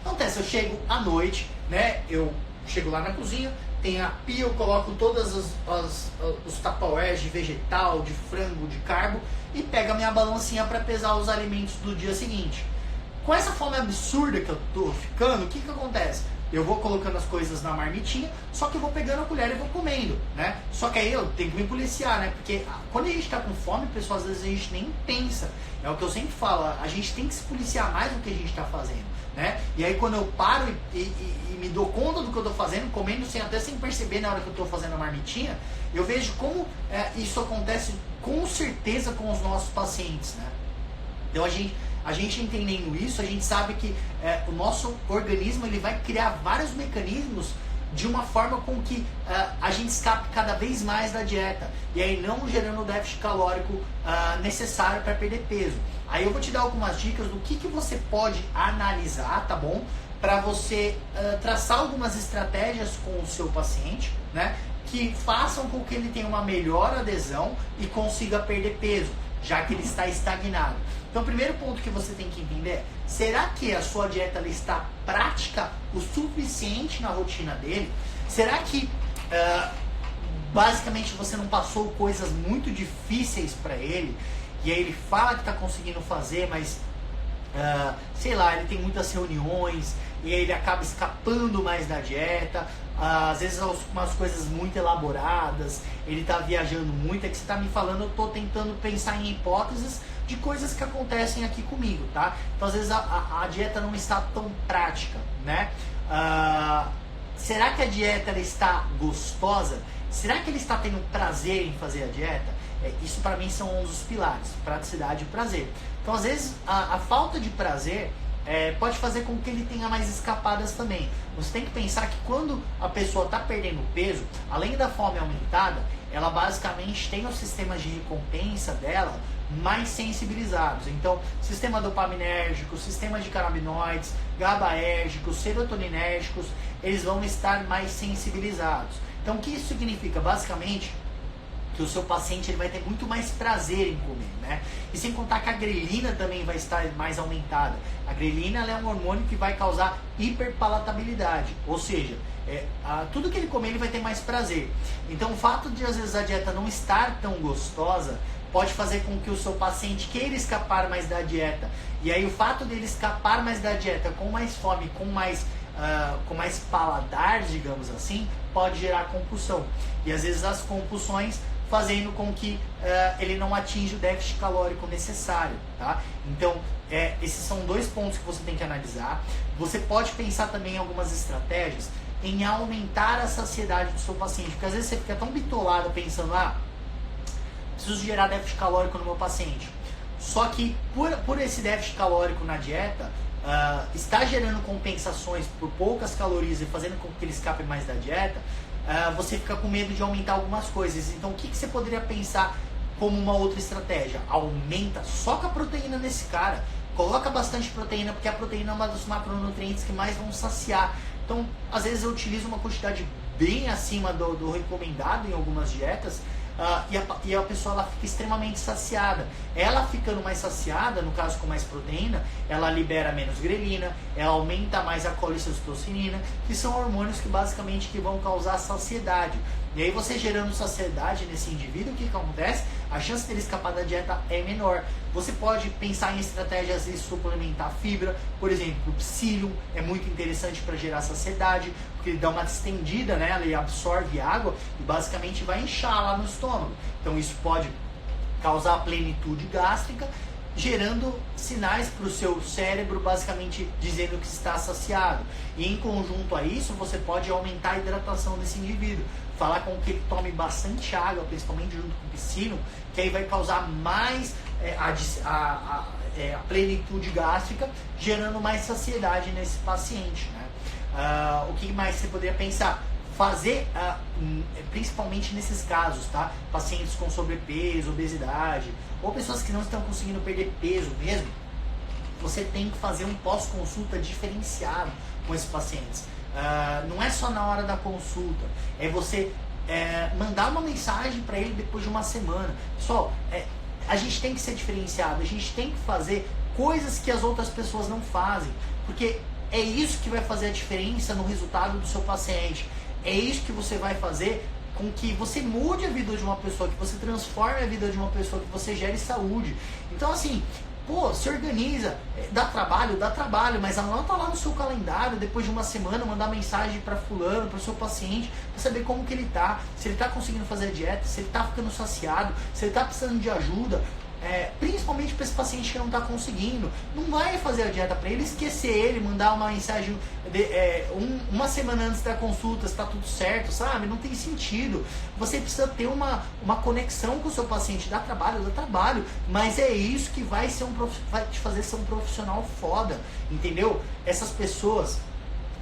Acontece, eu chego à noite, né? Eu chego lá na cozinha, tem a pia, eu coloco todas os tupperwares de vegetal, de frango, de carbo, e pego a minha balancinha para pesar os alimentos do dia seguinte. Com essa fome absurda que eu tô ficando, o que acontece? Eu vou colocando as coisas na marmitinha, só que eu vou pegando a colher e vou comendo, né? Só que aí eu tenho que me policiar, né? Porque quando a gente tá com fome, pessoal, às vezes a gente nem pensa. É o que eu sempre falo, a gente tem que se policiar mais do que a gente tá fazendo, né? E aí quando eu paro e me dou conta do que eu tô fazendo, comendo até sem perceber na hora que eu tô fazendo a marmitinha, eu vejo como isso acontece com certeza com os nossos pacientes, né? Então a gente entendendo isso, a gente sabe que o nosso organismo ele vai criar vários mecanismos de uma forma com que a gente escape cada vez mais da dieta, e aí não gerando o déficit calórico necessário para perder peso. Aí eu vou te dar algumas dicas do que você pode analisar, tá bom? Para você traçar algumas estratégias com o seu paciente, né? Que façam com que ele tenha uma melhor adesão e consiga perder peso, já que ele está estagnado. Então, o primeiro ponto que você tem que entender é: será que a sua dieta ela está prática o suficiente na rotina dele? Será que basicamente você não passou coisas muito difíceis para ele e aí ele fala que está conseguindo fazer, mas sei lá, ele tem muitas reuniões e aí ele acaba escapando mais da dieta, às vezes umas coisas muito elaboradas, ele está viajando muito. É que você está me falando, eu estou tentando pensar em hipóteses de coisas que acontecem aqui comigo, tá? Então às vezes a dieta não está tão prática, né? Será que a dieta ela está gostosa? Será que ele está tendo prazer em fazer a dieta? Isso para mim são um dos pilares, praticidade e prazer. Então às vezes a falta de prazer pode fazer com que ele tenha mais escapadas também. Você tem que pensar que quando a pessoa está perdendo peso, além da fome aumentada, ela basicamente tem os sistemas de recompensa dela mais sensibilizados. Então, sistema dopaminérgico, sistema de canabinoides, GABAérgicos, serotoninérgicos, eles vão estar mais sensibilizados. Então, o que isso significa? Basicamente, que o seu paciente ele vai ter muito mais prazer em comer, né? E sem contar que a grelina também vai estar mais aumentada. A grelina ela é um hormônio que vai causar hiperpalatabilidade, ou seja, tudo que ele comer ele vai ter mais prazer. Então o fato de às vezes a dieta não estar tão gostosa pode fazer com que o seu paciente queira escapar mais da dieta. E aí o fato dele escapar mais da dieta com mais fome, com mais paladar, digamos assim, pode gerar compulsão. E às vezes as compulsões fazendo com que ele não atinja o déficit calórico necessário, tá? Então, esses são dois pontos que você tem que analisar. Você pode pensar também em algumas estratégias em aumentar a saciedade do seu paciente, porque às vezes você fica tão bitolado pensando, preciso gerar déficit calórico no meu paciente. Só que por esse déficit calórico na dieta, está gerando compensações por poucas calorias e fazendo com que ele escape mais da dieta, você fica com medo de aumentar algumas coisas. Então o que você poderia pensar como uma outra estratégia? Aumenta, soca a proteína nesse cara, coloca bastante proteína, porque a proteína é uma dos macronutrientes que mais vão saciar. Então às vezes eu utilizo uma quantidade bem acima do recomendado em algumas dietas, e a pessoa ela fica extremamente saciada. Ela ficando mais saciada, no caso com mais proteína, ela libera menos grelina, ela aumenta mais a colicitocinina, que são hormônios que basicamente que vão causar saciedade. E aí você gerando saciedade nesse indivíduo, o que acontece? A chance dele escapar da dieta é menor. Você pode pensar em estratégias de suplementar fibra, por exemplo, o psyllium é muito interessante para gerar saciedade, porque ele dá uma distendida, né? Ele absorve água e basicamente vai inchar lá no estômago. Então isso pode causar plenitude gástrica, gerando sinais para o seu cérebro, basicamente dizendo que está saciado. E em conjunto a isso, você pode aumentar a hidratação desse indivíduo, falar com que ele tome bastante água, principalmente junto com o psyllium, que aí vai causar mais a plenitude gástrica, gerando mais saciedade nesse paciente, né? O que mais você poderia pensar? Fazer, principalmente nesses casos, tá? Pacientes com sobrepeso, obesidade, ou pessoas que não estão conseguindo perder peso mesmo, você tem que fazer um pós-consulta diferenciado com esses pacientes. Não é só na hora da consulta, é você mandar uma mensagem para ele depois de uma semana. Pessoal, a gente tem que ser diferenciado, a gente tem que fazer coisas que as outras pessoas não fazem, porque é isso que vai fazer a diferença no resultado do seu paciente. É isso que você vai fazer com que você mude a vida de uma pessoa, que você transforme a vida de uma pessoa, que você gere saúde. Então assim, se organiza, dá trabalho, mas anota lá no seu calendário, depois de uma semana, mandar mensagem para fulano, para o seu paciente, para saber como que ele tá, se ele tá conseguindo fazer a dieta, se ele tá ficando saciado, se ele tá precisando de ajuda. principalmente para esse paciente que não está conseguindo. Não vai fazer a dieta para ele, esquecer ele, mandar uma mensagem uma semana antes da consulta, se está tudo certo, sabe? Não tem sentido. Você precisa ter uma conexão com o seu paciente. Dá trabalho, mas é isso que vai te fazer ser um profissional foda, entendeu? Essas pessoas,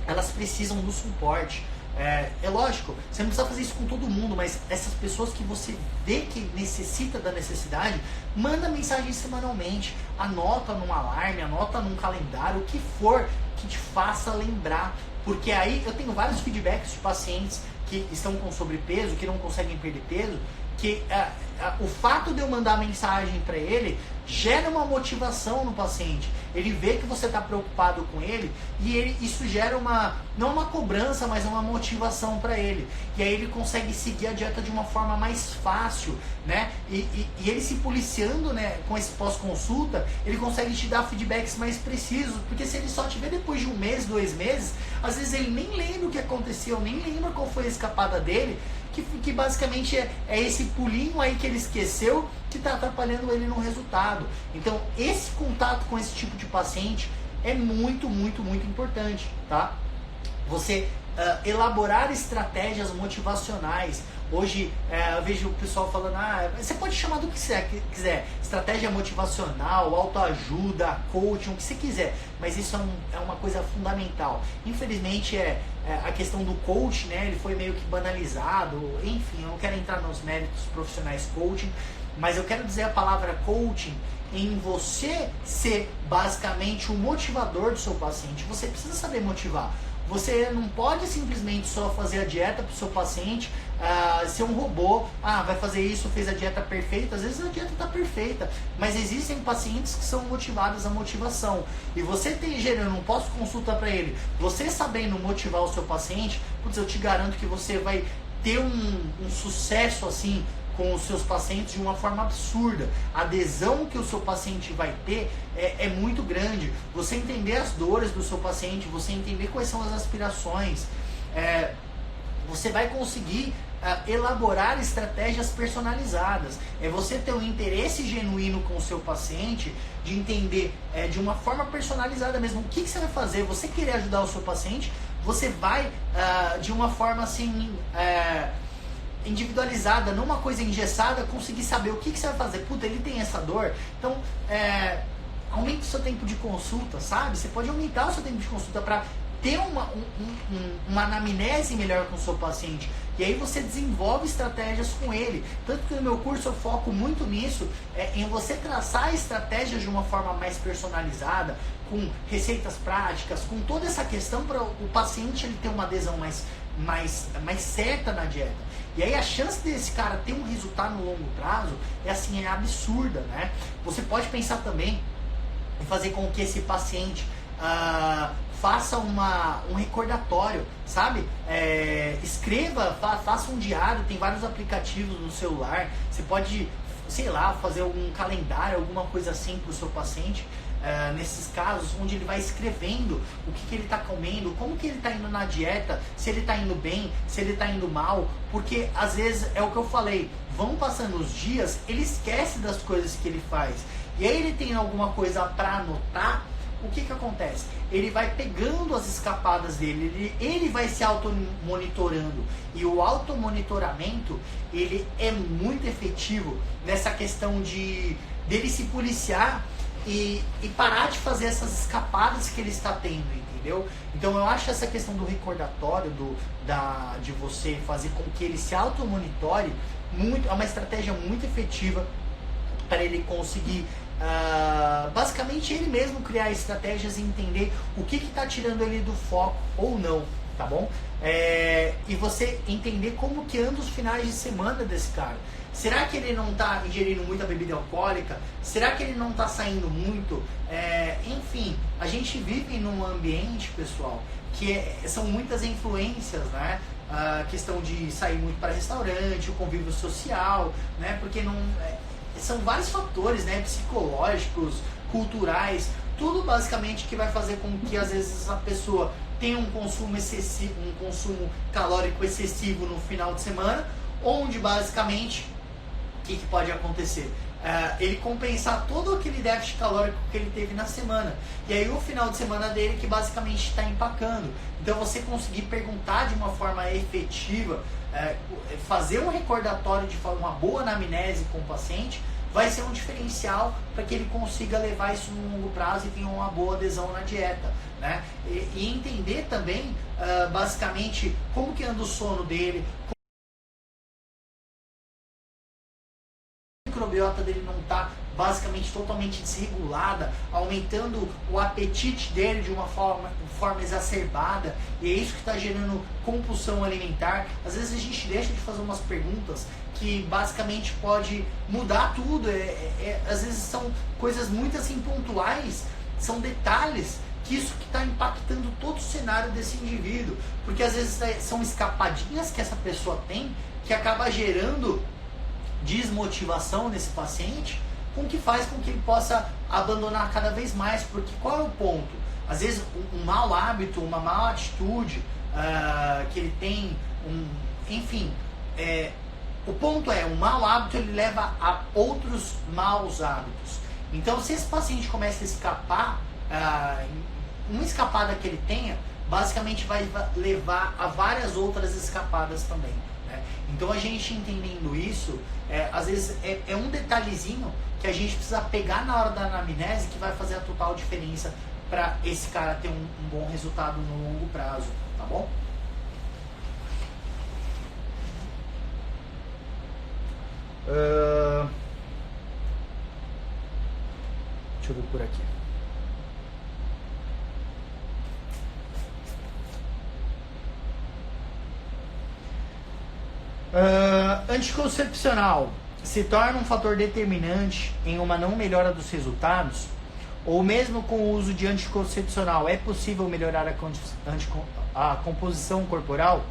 elas precisam do suporte. É lógico, você não precisa fazer isso com todo mundo, mas essas pessoas que você vê que necessita da necessidade, manda mensagem semanalmente, anota num alarme, anota num calendário, o que for que te faça lembrar. Porque aí eu tenho vários feedbacks de pacientes que estão com sobrepeso, que não conseguem perder peso, que o fato de eu mandar mensagem para ele gera uma motivação no paciente. Ele vê que você está preocupado com ele e isso gera não uma cobrança, mas uma motivação para ele. E aí ele consegue seguir a dieta de uma forma mais fácil, né? E ele se policiando, né, com esse pós-consulta, ele consegue te dar feedbacks mais precisos, porque se ele só te vê depois de 1 mês, 2 meses, às vezes ele nem lembra o que aconteceu, nem lembra qual foi a escapada dele, que basicamente é esse pulinho aí que ele esqueceu que está atrapalhando ele no resultado. Então, esse contato com esse tipo de paciente é muito, muito, muito importante, tá? Você elaborar estratégias motivacionais. Hoje eu vejo o pessoal falando, você pode chamar do que você quiser, estratégia motivacional, autoajuda, coaching, o que você quiser, mas isso é uma coisa fundamental. Infelizmente a questão do coaching, né, ele foi meio que banalizado, enfim, eu não quero entrar nos méritos profissionais coaching, mas eu quero dizer a palavra coaching em você ser basicamente o motivador do seu paciente. Você precisa saber motivar. Você não pode simplesmente só fazer a dieta para o seu paciente, ser um robô, vai fazer isso, fez a dieta perfeita. Às vezes a dieta está perfeita, mas existem pacientes que são motivados à motivação. E você gerando um pós-consulta para ele, você sabendo motivar o seu paciente, putz, eu te garanto que você vai ter um sucesso assim com os seus pacientes de uma forma absurda. A adesão que o seu paciente vai ter é muito grande. Você entender as dores do seu paciente, você entender quais são as aspirações, você vai conseguir elaborar estratégias personalizadas. É você ter um interesse genuíno com o seu paciente, de entender de uma forma personalizada mesmo o que você vai fazer. Você querer ajudar o seu paciente, você vai de uma forma assim individualizada, não uma coisa engessada, conseguir saber o que você vai fazer. Puta, ele tem essa dor, então aumente o seu tempo de consulta, sabe? Você pode aumentar o seu tempo de consulta para ter uma anamnese melhor com o seu paciente. E aí você desenvolve estratégias com ele. Tanto que no meu curso eu foco muito nisso, em você traçar estratégias de uma forma mais personalizada, com receitas práticas, com toda essa questão para o paciente ele ter uma adesão mais certa na dieta. E aí a chance desse cara ter um resultado no longo prazo é absurda, né? Você pode pensar também em fazer com que esse paciente faça um recordatório, sabe? Escreva, faça um diário, tem vários aplicativos no celular, você pode, sei lá, fazer algum calendário, alguma coisa assim para o seu paciente, nesses casos, onde ele vai escrevendo o que ele está comendo, como que ele está indo na dieta, se ele está indo bem, se ele está indo mal, porque às vezes é o que eu falei, vão passando os dias, ele esquece das coisas que ele faz, e aí ele tem alguma coisa para anotar. O que acontece? Ele vai pegando as escapadas dele, ele vai se automonitorando. E o automonitoramento, ele é muito efetivo nessa questão dele se policiar e parar de fazer essas escapadas que ele está tendo, entendeu? Então eu acho essa questão do recordatório, de você fazer com que ele se automonitore, é uma estratégia muito efetiva para ele conseguir basicamente ele mesmo criar estratégias e entender o que está tirando ele do foco ou não, tá bom? E você entender como que anda os finais de semana desse cara. Será que ele não está ingerindo muita bebida alcoólica? Será que ele não está saindo muito? Enfim, a gente vive num ambiente, pessoal, que são muitas influências, né? A questão de sair muito para restaurante, o convívio social, né? Porque são vários fatores, né, psicológicos, culturais, tudo basicamente que vai fazer com que às vezes a pessoa tenha um consumo excessivo, um consumo calórico excessivo no final de semana, onde basicamente o que pode acontecer? ele compensar todo aquele déficit calórico que ele teve na semana. E aí o final de semana dele que basicamente está empacando. Então você conseguir perguntar de uma forma efetiva, fazer um recordatório de forma boa anamnese com o paciente, vai ser um diferencial para que ele consiga levar isso no longo prazo e tenha uma boa adesão na dieta, né? E entender também, basicamente, como que anda o sono dele, a microbiota dele não está basicamente totalmente desregulada, aumentando o apetite dele de uma forma exacerbada, e é isso que está gerando compulsão alimentar. Às vezes a gente deixa de fazer umas perguntas que basicamente pode mudar tudo, às vezes são coisas muito assim pontuais, são detalhes que isso que está impactando todo o cenário desse indivíduo, porque às vezes são escapadinhas que essa pessoa tem que acaba gerando desmotivação nesse paciente, com que faz com que ele possa abandonar cada vez mais. Porque qual é o ponto? Às vezes um mau hábito, uma má atitude que ele tem, enfim, o ponto é, um mau hábito ele leva a outros maus hábitos. Então se esse paciente começa a escapar, uma escapada que ele tenha, basicamente vai levar a várias outras escapadas também. Então a gente entendendo isso, às vezes é um detalhezinho que a gente precisa pegar na hora da anamnese que vai fazer a total diferença para esse cara ter um bom resultado no longo prazo, tá bom? Deixa eu ver por aqui. Anticoncepcional se torna um fator determinante em uma não melhora dos resultados? Ou mesmo com o uso de anticoncepcional é possível melhorar a composição corporal?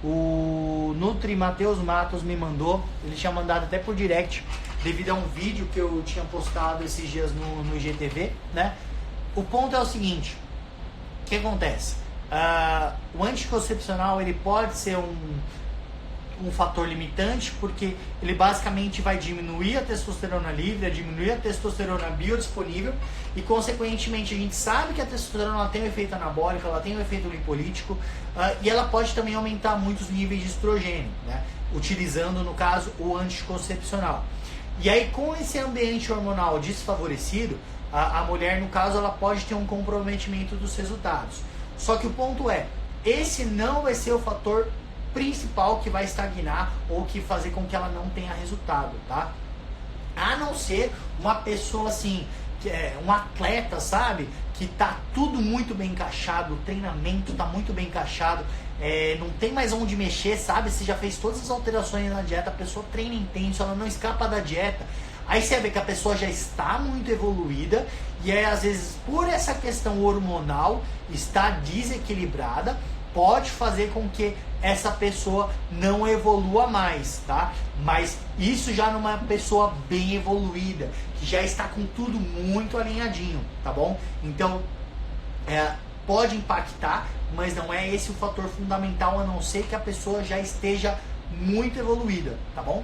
O Nutri Matheus Matos me mandou, ele tinha mandado até por direct, devido a um vídeo que eu tinha postado esses dias no IGTV, né? O ponto é o seguinte, o que acontece? O anticoncepcional ele pode ser um fator limitante, porque ele basicamente vai diminuir a testosterona livre, diminuir a testosterona biodisponível, e consequentemente a gente sabe que a testosterona ela tem um efeito anabólico, ela tem um efeito lipolítico, e ela pode também aumentar muitos níveis de estrogênio, né? Utilizando no caso o anticoncepcional. E aí com esse ambiente hormonal desfavorecido, a mulher no caso ela pode ter um comprometimento dos resultados. Só que o ponto é, esse não vai ser o fator principal que vai estagnar ou que fazer com que ela não tenha resultado, tá? A não ser uma pessoa assim, que é um atleta, sabe? Que tá tudo muito bem encaixado, o treinamento tá muito bem encaixado, não tem mais onde mexer, sabe? Você já fez todas as alterações na dieta, a pessoa treina intenso, ela não escapa da dieta. Aí você vê que a pessoa já está muito evoluída e aí às vezes por essa questão hormonal está desequilibrada, pode fazer com que essa pessoa não evolua mais, tá? Mas isso já numa pessoa bem evoluída, que já está com tudo muito alinhadinho, tá bom? Então, pode impactar, mas não é esse o fator fundamental, a não ser que a pessoa já esteja muito evoluída, tá bom?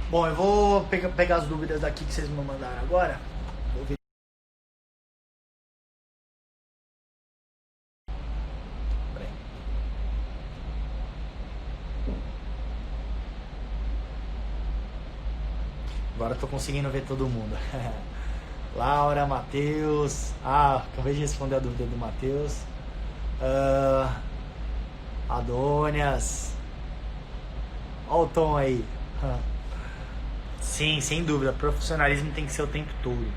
Bom, eu vou pegar as dúvidas daqui que vocês me mandaram agora. Vou ver. Agora eu tô conseguindo ver todo mundo. Laura, Matheus. Acabei de responder a dúvida do Matheus. Adônias. Olha o tom aí. Sim, sem dúvida. Profissionalismo tem que ser o tempo todo.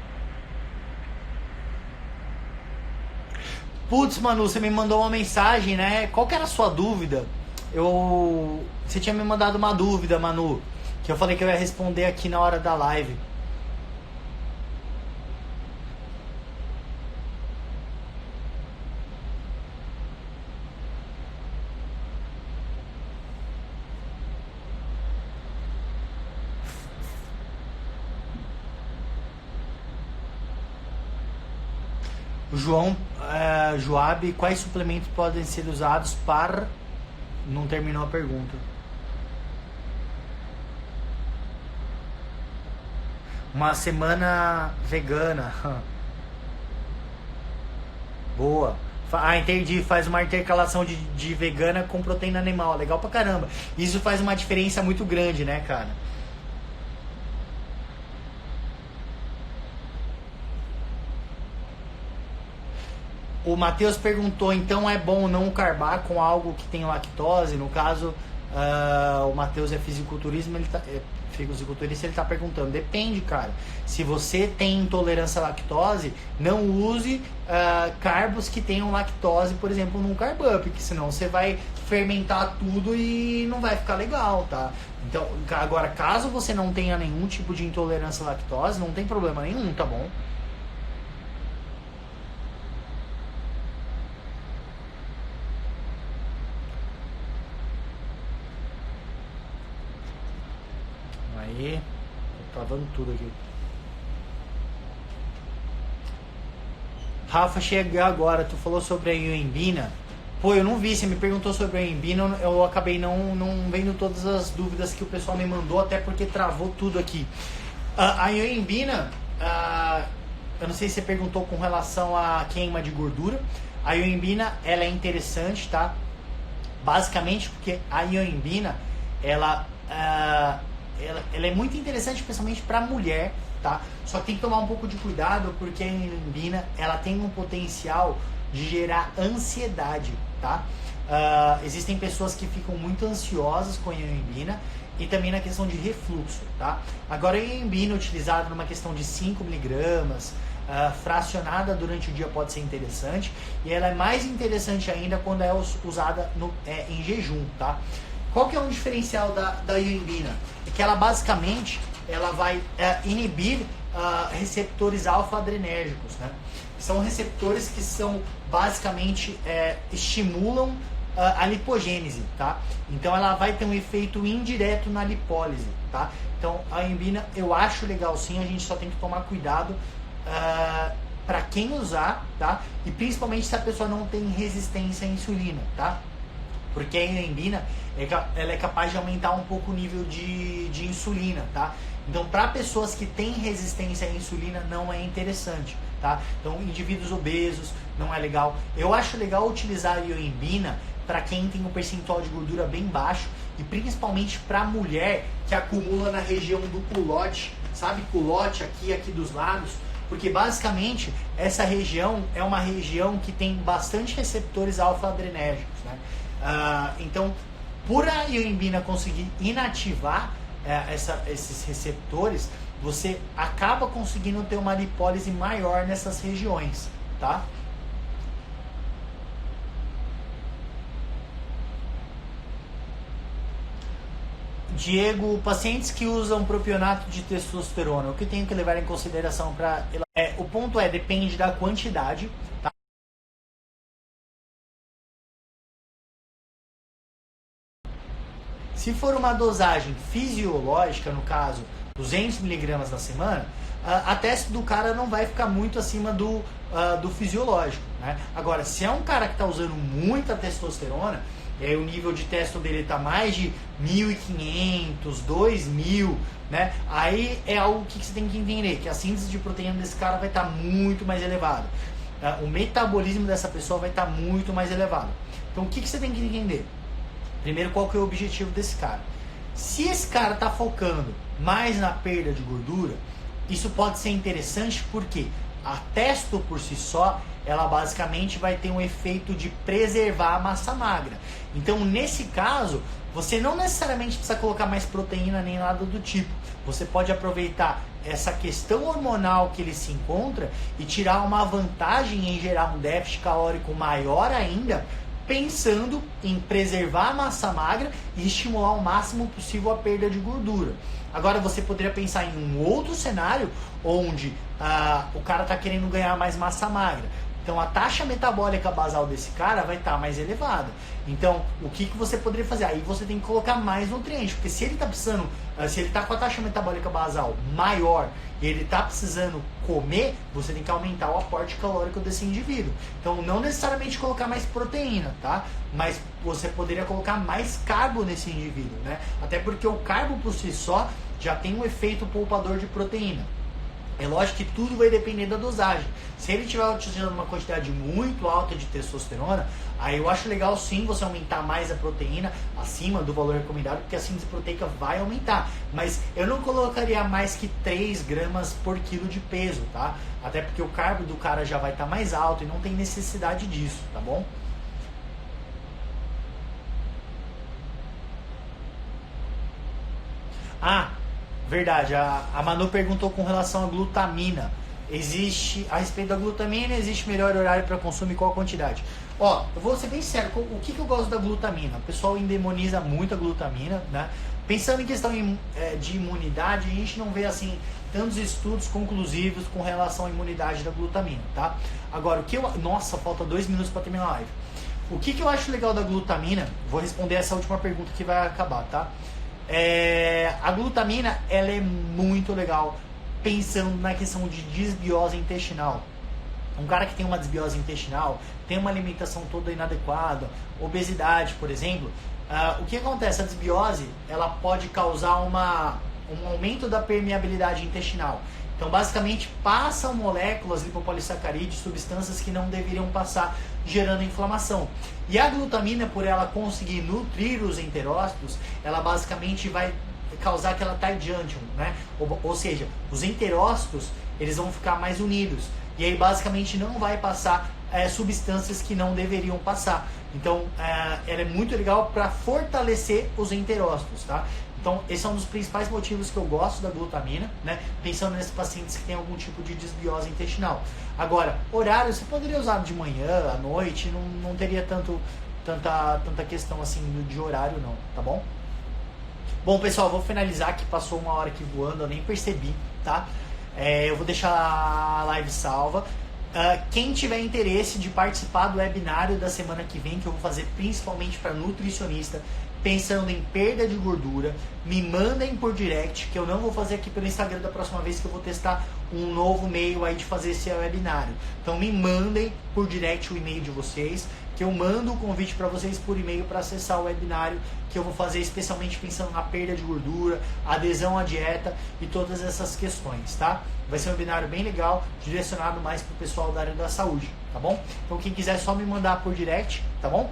Putz, Manu, você me mandou uma mensagem, né? Qual que era a sua dúvida? Você tinha me mandado uma dúvida, Manu, que eu falei que eu ia responder aqui na hora da live. João Joab, quais suplementos podem ser usados para... Não terminou a pergunta. Uma semana vegana. Boa. Entendi. Faz uma intercalação de vegana com proteína animal. Legal pra caramba. Isso faz uma diferença muito grande, né, cara? O Matheus perguntou, então é bom não carbar com algo que tem lactose? No caso, o Matheus é fisiculturismo, fisiculturista, ele tá perguntando. Depende, cara. Se você tem intolerância à lactose, não use carbos que tenham lactose, por exemplo, num carb up, porque senão você vai fermentar tudo e não vai ficar legal, tá? Então, agora, caso você não tenha nenhum tipo de intolerância à lactose, não tem problema nenhum, tá bom? Aí, tô travando tudo aqui. Rafa, chega agora, tu falou sobre a ioimbina. Pô, eu não vi, você me perguntou sobre a ioimbina, eu acabei não vendo todas as dúvidas que o pessoal me mandou, até porque travou tudo aqui. A ioimbina, eu não sei se você perguntou com relação à queima de gordura. A ioimbina, ela é interessante, tá? Basicamente porque a ioimbina, ela é muito interessante, principalmente para mulher, tá? Só que tem que tomar um pouco de cuidado, porque a ioimbina, ela tem um potencial de gerar ansiedade, tá? Existem pessoas que ficam muito ansiosas com a ioimbina e também na questão de refluxo, tá? Agora, a ioimbina utilizada numa questão de 5 miligramas, fracionada durante o dia pode ser interessante, e ela é mais interessante ainda quando é usada em jejum, tá? Qual que é um diferencial da ioimbina? É que ela basicamente ela vai inibir receptores alfa-adrenérgicos, né? São receptores que são basicamente estimulam a lipogênese, tá? Então ela vai ter um efeito indireto na lipólise, tá? Então a ioimbina eu acho legal sim, a gente só tem que tomar cuidado para quem usar, tá? E principalmente se a pessoa não tem resistência à insulina, tá? Porque a ioimbina ela é capaz de aumentar um pouco o nível de insulina, tá? Então, para pessoas que têm resistência à insulina, não é interessante, tá? Então, indivíduos obesos, não é legal. Eu acho legal utilizar a ioimbina para quem tem um percentual de gordura bem baixo e principalmente para mulher que acumula na região do culote, sabe? Culote aqui dos lados. Porque basicamente essa região é uma região que tem bastante receptores alfa-adrenérgicos, né? Então, por a ioimbina conseguir inativar esses receptores, você acaba conseguindo ter uma lipólise maior nessas regiões, tá? Diego, pacientes que usam propionato de testosterona, o que tenho que levar em consideração para... o ponto depende da quantidade, tá? Se for uma dosagem fisiológica, no caso 200 miligramas na semana, a teste do cara não vai ficar muito acima do fisiológico, né? Agora, se é um cara que está usando muita testosterona, e aí o nível de testo dele está mais de 1.500, 2.000, né? Aí é algo que você tem que entender, que a síntese de proteína desse cara vai estar muito mais elevada. O metabolismo dessa pessoa vai estar muito mais elevado. Então, o que você tem que entender? Primeiro, qual que é o objetivo desse cara? Se esse cara está focando mais na perda de gordura, isso pode ser interessante porque a testo por si só, ela basicamente vai ter um efeito de preservar a massa magra. Então, nesse caso, você não necessariamente precisa colocar mais proteína nem nada do tipo. Você pode aproveitar essa questão hormonal que ele se encontra e tirar uma vantagem em gerar um déficit calórico maior ainda, pensando em preservar a massa magra e estimular o máximo possível a perda de gordura. Agora você poderia pensar em um outro cenário onde o cara está querendo ganhar mais massa magra. Então a taxa metabólica basal desse cara vai estar mais elevada. Então o que você poderia fazer? Aí você tem que colocar mais nutrientes, porque se ele está precisando, se ele está com a taxa metabólica basal maior e ele está precisando comer, você tem que aumentar o aporte calórico desse indivíduo. Então não necessariamente colocar mais proteína, tá? Mas você poderia colocar mais carbo nesse indivíduo, né? Até porque o carbo por si só já tem um efeito poupador de proteína. É lógico que tudo vai depender da dosagem. Se ele estiver utilizando uma quantidade muito alta de testosterona, aí eu acho legal sim você aumentar mais a proteína acima do valor recomendado, porque a síntese proteica vai aumentar. Mas eu não colocaria mais que 3 gramas por quilo de peso, tá? Até porque o carbo do cara já vai estar mais alto e não tem necessidade disso, tá bom? Ah, verdade, a Manu perguntou com relação à glutamina. Existe, a respeito da glutamina, existe melhor horário para consumo e qual a quantidade? Ó, eu vou ser bem sério, o que eu gosto da glutamina? O pessoal endemoniza muito a glutamina, né? Pensando em questão de imunidade, a gente não vê assim tantos estudos conclusivos com relação à imunidade da glutamina, tá? Agora, o que eu... Nossa, falta 2 minutos para terminar a live. O que eu acho legal da glutamina? Vou responder essa última pergunta que vai acabar, tá? A glutamina, ela é muito legal pensando na questão de desbiose intestinal. Um cara que tem uma desbiose intestinal, tem uma alimentação toda inadequada, obesidade, por exemplo, o que acontece? A desbiose, ela pode causar um aumento da permeabilidade intestinal. Então, basicamente, passam moléculas lipopolissacarídeos, substâncias que não deveriam passar, gerando inflamação. E a glutamina, por ela conseguir nutrir os enterócitos, ela basicamente vai causar aquela tight junction, né? Ou seja, os enterócitos, eles vão ficar mais unidos. E aí, basicamente, não vai passar substâncias que não deveriam passar. Então, ela é muito legal para fortalecer os enterócitos, tá? Então, esse é um dos principais motivos que eu gosto da glutamina, né? Pensando nesses pacientes que têm algum tipo de desbiose intestinal. Agora, horário, você poderia usar de manhã, à noite, não teria tanta questão assim de horário não, tá bom? Bom, pessoal, vou finalizar que passou 1 hora aqui voando, eu nem percebi, tá? Eu vou deixar a live salva. Quem tiver interesse de participar do webinário da semana que vem, que eu vou fazer principalmente para nutricionista, pensando em perda de gordura, me mandem por direct, que eu não vou fazer aqui pelo Instagram da próxima vez, que eu vou testar um novo meio aí de fazer esse webinário. Então me mandem por direct o e-mail de vocês, que eu mando o convite para vocês por e-mail para acessar o webinário, que eu vou fazer especialmente pensando na perda de gordura, adesão à dieta e todas essas questões, tá? Vai ser um webinário bem legal, direcionado mais para o pessoal da área da saúde, tá bom? Então quem quiser só me mandar por direct, tá bom?